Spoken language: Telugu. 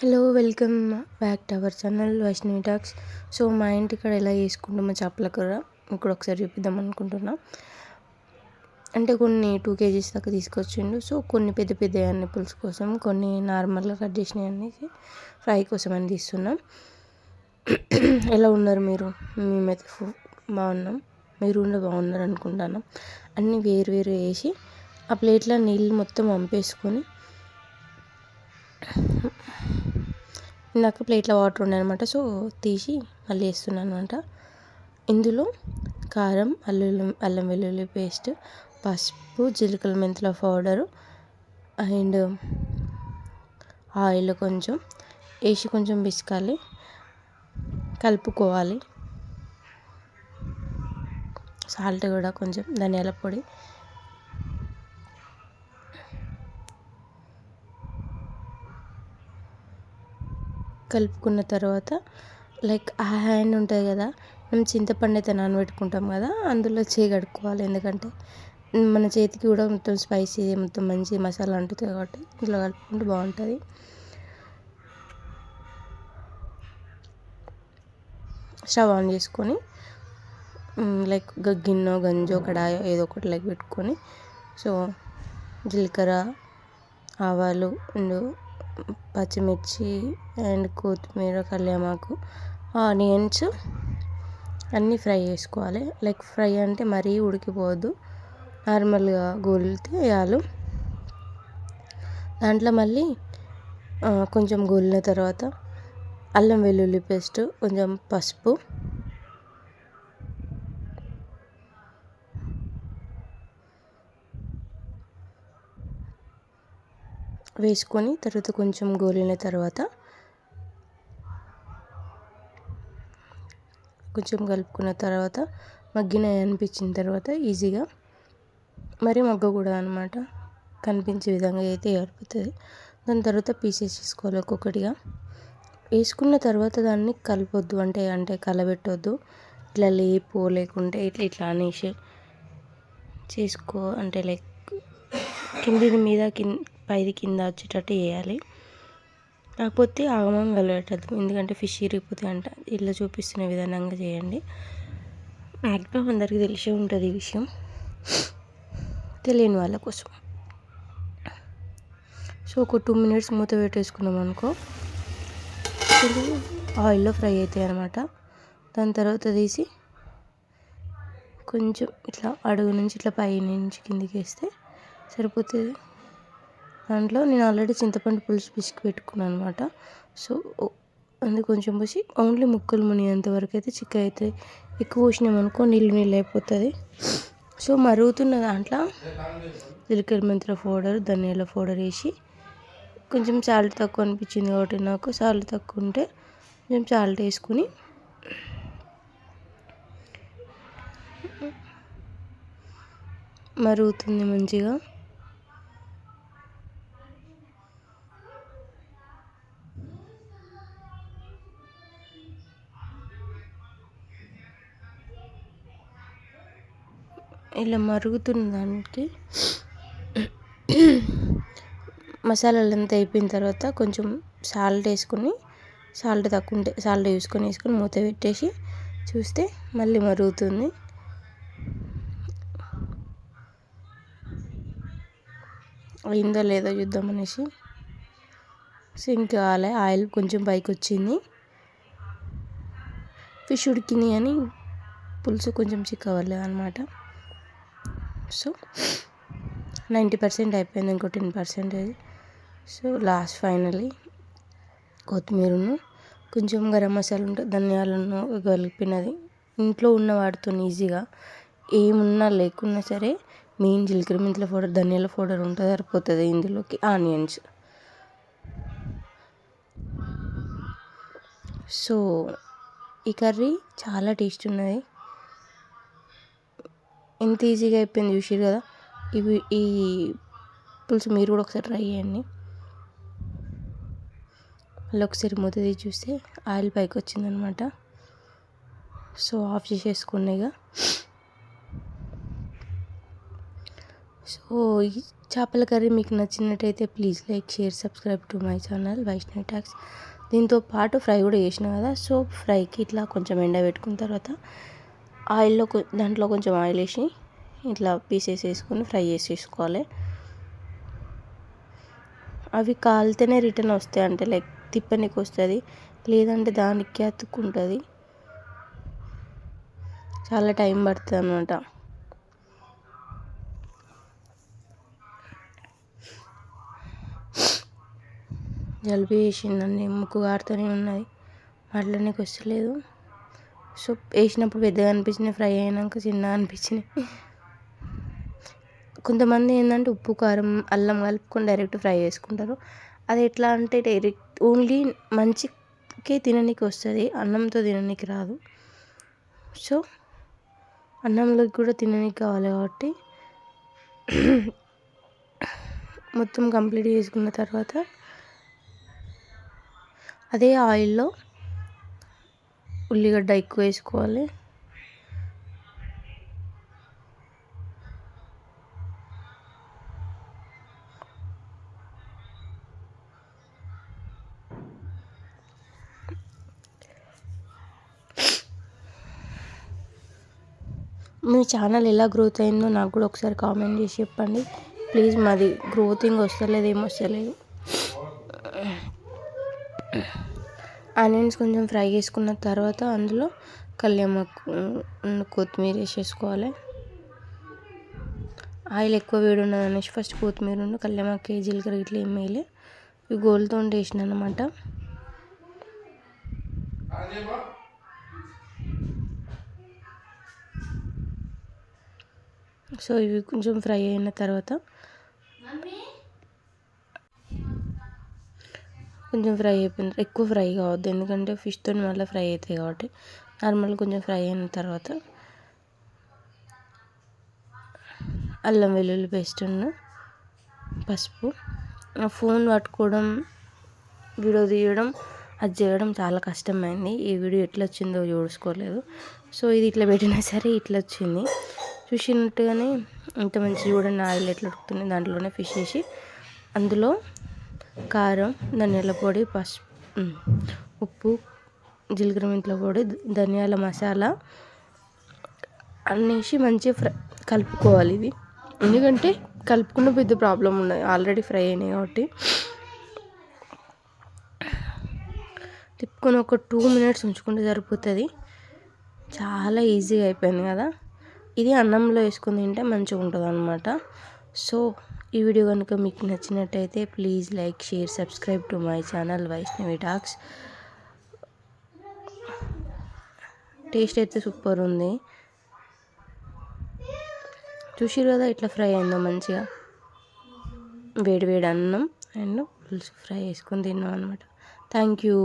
Hello welcome back to our channel Vaishnavi talks. So మా ఇంటికాడ ఎలా చేసుకుంటామో చేపల కూర ఇప్పుడు ఒకసారి చూపిద్దాం అనుకుంటున్నా. అంటే కొన్ని 2 kgs దాకా తీసుకొచ్చిండు. సో కొన్ని పెద్ద పెద్ద అన్ని పులుసు కోసం, కొన్ని నార్మల్గా కట్ చేసినవి అన్ని ఫ్రై కోసం అని తీస్తున్నాం. ఎలా ఉన్నారు మీరు? మేమైతే బాగున్నాం, మీరు కూడా బాగున్నారు అనుకుంటాను. అన్నీ వేరు వేరు వేసి ఆ ప్లేట్లో నీళ్ళు మొత్తం వంపేసుకొని, ఇందాక ప్లేట్లో వాటర్ ఉన్నాయన్నమాట. సో తీసి మళ్ళీ వేస్తున్నాను అనమాట. ఇందులో కారం, అల్లం వెల్లుల్లి పేస్ట్, పసుపు, జీలకర్ర మెంతుల పౌడరు అండ్ ఆయిల్ కొంచెం వేసి కొంచెం పిసకాలి, కలుపుకోవాలి. సాల్ట్ కూడా కొంచెం, ధనియాల పొడి, కలుపుకున్న తర్వాత ఆ హ్యాండ్ ఉంటుంది కదా, మనం చింతపండు అయితే నానబెట్టుకుంటాం కదా, అందులో కడుక్కోవాలి. ఎందుకంటే మన చేతికి కూడా మొత్తం స్పైసీ మొత్తం మంచి మసాలా అంటుతుంది కాబట్టి ఇంట్లో కలుపుకుంటే బాగుంటుంది. స్టవ్ ఆన్ చేసుకొని గిన్నె గంజో కడాయో ఏదో ఒకటి పెట్టుకొని, సో జీలకర్ర, ఆవాలు అండ్ పచ్చిమిర్చి అండ్ కొత్తిమీర, కల్యామాకు, ఆనియన్స్ అన్నీ ఫ్రై చేసుకోవాలి. ఫ్రై అంటే మరీ ఉడికిపోవద్దు, నార్మల్గా గోలితే వేయాలి. దాంట్లో మళ్ళీ కొంచెం గోలిన తర్వాత అల్లం వెల్లుల్లి పేస్ట్, కొంచెం పసుపు, వేసుకొని తర్వాత కొంచెం గోలిన తర్వాత కొంచెం కలుపుకున్న తర్వాత మగ్గిన అనిపించిన తర్వాత ఈజీగా మరీ మగ్గకూడదు అనమాట, కనిపించే విధంగా అయితే సరిపోతుంది. దాని తర్వాత పీసెస్ వేసుకోవాలి ఒక్కొక్కటిగా. వేసుకున్న తర్వాత దాన్ని కలపొద్దు, అంటే కలబెట్టొద్దు. ఇట్లా లేకుంటే ఇట్లా అనేసి చేసుకో, కిందిది మీద పైది కింద వచ్చేటట్టు చేయాలి. కాకపోతే ఆగమం కలబెట్టద్దు, ఎందుకంటే ఫిష్ ఇరిగిపోతాయి అంట. ఇట్లా చూపిస్తున్న విధానంగా చేయండి. మ్యాక్సిమం అందరికీ తెలిసే ఉంటుంది ఈ విషయం, తెలియని వాళ్ళ కోసం. సో ఒక 2 minutes మూత పెట్టేసుకున్నాం అనుకో, ఆయిల్లో ఫ్రై అవుతాయి అన్నమాట. దాని తర్వాత తీసి కొంచెం ఇట్లా అడుగు నుంచి ఇట్లా పై నుంచి కిందికి వేస్తే సరిపోతుంది. దాంట్లో నేను ఆల్రెడీ చింతపండు పులుసు పిసికి పెట్టుకున్నాను అనమాట. సో అందుకు కొంచెం పోసి ఓన్లీ ముక్కలు మునిగేంత వరకు అయితే చికెన్ అయితే, ఎక్కువ పోసినామనుకో నీళ్ళు అయిపోతుంది. సో మరుగుతున్న దాంట్లో జీలకర్ర మెంతుల పౌడర్, ధనియాల పౌడర్ వేసి, కొంచెం సాల్ట్ తక్కువ అనిపించింది కాబట్టి నాకు, సాల్ట్ తక్కువ ఉంటే కొంచెం సాల్ట్ వేసుకుని మరుగుతుంది మంచిగా. ఇలా మరుగుతున్న దానికి మసాలాలు అంతా అయిపోయిన తర్వాత కొంచెం సాల్ట్ వేసుకొని, సాల్ట్ తక్కువ ఉంటే సాల్ట్ వేసుకొని మూత పెట్టేసి చూస్తే మళ్ళీ మరుగుతుంది. అయిందో లేదో చూద్దామనేసి సింక్ కావాలి, ఆయిల్ కొంచెం పైకి వచ్చింది. ఫిష్ ఉడికింది కానీ పులుసు కొంచెం చిక్కవలేదు అనమాట. సో 90% అయిపోయింది, ఇంకో 10%. సో లాస్ట్ ఫైనల్లీ కొత్తిమీరను కొంచెం గరం మసాలా ఉంటుంది, ధనియాలను కలిపినది ఇంట్లో ఉన్న వాటితో ఈజీగా, ఏమున్నా లేకున్నా సరే మెయిన్ జీలకర్ర మెంతుల పౌడర్, ధనియాల పౌడర్ ఉంటుంది, సరిపోతుంది. ఇందులోకి ఆనియన్స్. సో ఈ కర్రీ చాలా టేస్ట్ ఉన్నది, ఎంత ఈజీగా అయిపోయింది చూసారు కదా. ఈ పులుసు మీరు కూడా ఒకసారి ట్రై చేయండి. మళ్ళీ ఒకసారి మూత తీసి చూస్తే ఆయిల్ పైకి వచ్చిందనమాట. So of చేసేసుకున్నాయిగా. సో ఈ చేపల కర్రీ మీకు నచ్చినట్టయితే please like, share, subscribe to my channel Vaishnavi talks. దీంతో పాటు ఫ్రై కూడా చేసిన కదా, సో ఫ్రైకి ఇట్లా కొంచెం ఎండబెట్టుకున్న తర్వాత దాంట్లో కొంచెం ఆయిల్ వేసి ఇట్లా పీసెస్ వేసుకొని ఫ్రై చేసేసుకోవాలి. అవి కాలితేనే రిటర్న్ వస్తాయి, అంటే లైక్ తిప్పనికి వస్తుంది, లేదంటే దానికి అతుక్కుంటుంది, చాలా టైం పడుతుంది అన్నమాట. జలుబు చేసిందండి, ముక్కు కారుతూనే ఉన్నది, మాటలనేకి వస్తలేదు. సో వేసినప్పుడు పెద్దగా అనిపించినాయి, ఫ్రై అయినాక చిన్నగా అనిపించినాయి. కొంతమంది ఏంటంటే ఉప్పు, కారం, అల్లం కలుపుకొని డైరెక్ట్ ఫ్రై చేసుకుంటారు. అది ఎట్లా అంటే డైరెక్ట్ ఓన్లీ మంచికే తిననీకి వస్తుంది, అన్నంతో తిననీకి రాదు. సో అన్నంలోకి కూడా తిననీకి కావాలి కాబట్టి మొత్తం కంప్లీట్ చేసుకున్న తర్వాత అదే ఆయిల్లో ఉల్లిగడ్డ ఎక్కువ వేసుకోవాలి. మీ ఛానల్ ఎలా గ్రోత్ అయిందో నాకు కూడా ఒకసారి కామెంట్ చేసి చెప్పండి ప్లీజ్. మాది గ్రోతింగ్ వస్తలేదు, ఏం వస్తలేదు. ఆనియన్స్ కొంచెం ఫ్రై చేసుకున్న తర్వాత అందులో కల్యామాకు, కొత్తిమీర వేసేసుకోవాలి. ఆయిల్ ఎక్కువ వేడి ఉన్నది అనేసి ఫస్ట్ కొత్తిమీర, కల్యామాకు, జీలకర్ర ఇట్లా ఏం వేయలే, ఇవి గోల్తో వేసిన అనమాట. సో ఇవి కొంచెం ఫ్రై అయిన తర్వాత కొంచెం ఫ్రై అయిపోయింది, ఎక్కువ ఫ్రై కావద్దు ఎందుకంటే ఫిష్తో మళ్ళీ ఫ్రై అవుతాయి కాబట్టి నార్మల్ కొంచెం ఫ్రై అయిన తర్వాత అల్లం వెల్లుల్లి పేస్ట్, పసుపు. ఫోన్ పట్టుకోవడం, వీడియో తీయడం, అది చేయడం చాలా కష్టమైంది. ఈ వీడియో ఎట్లా వచ్చిందో చూసుకోలేదు. సో ఇది ఇట్లా పెట్టినా సరే ఇట్లా వచ్చింది, చూసినట్టుగానే ఇంత మంచి చూడండి ఆయిల్ ఎట్లా ఉడుకుతుంది. దాంట్లోనే ఫిష్ వేసి అందులో కారం, ధనియాల పొడి, పసుపు, ఉప్పు, జీలకర్ర మెంతుల పొడి, ధనియాల మసాలా అన్నేసి మంచిగా కలుపుకోవాలి. ఇది ఎందుకంటే కలుపుకున్న పెద్ద ప్రాబ్లం ఉండదు, ఆల్రెడీ ఫ్రై అయినాయి కాబట్టి. తిప్పుకొని ఒక 2 minutes ఉంచుకుంటే సరిపోతుంది, చాలా ఈజీగా అయిపోయింది కదా. ఇది అన్నంలో వేసుకొని తింటే మంచిగా ఉంటుంది అన్నమాట. సో ఈ వీడియో కనుక మీకు నచ్చినట్టయితే please like, share, subscribe to my channel Vaishnavi talks. Taste అయితే సూపర్ ఉంది, చూసిరు కదా ఇట్లా ఫ్రై అయిందో మంచిగా. వేడి వేడి అన్నం అండ్ పులుసు ఫ్రై చేసుకొని తిన్నాం అనమాట. Thank you.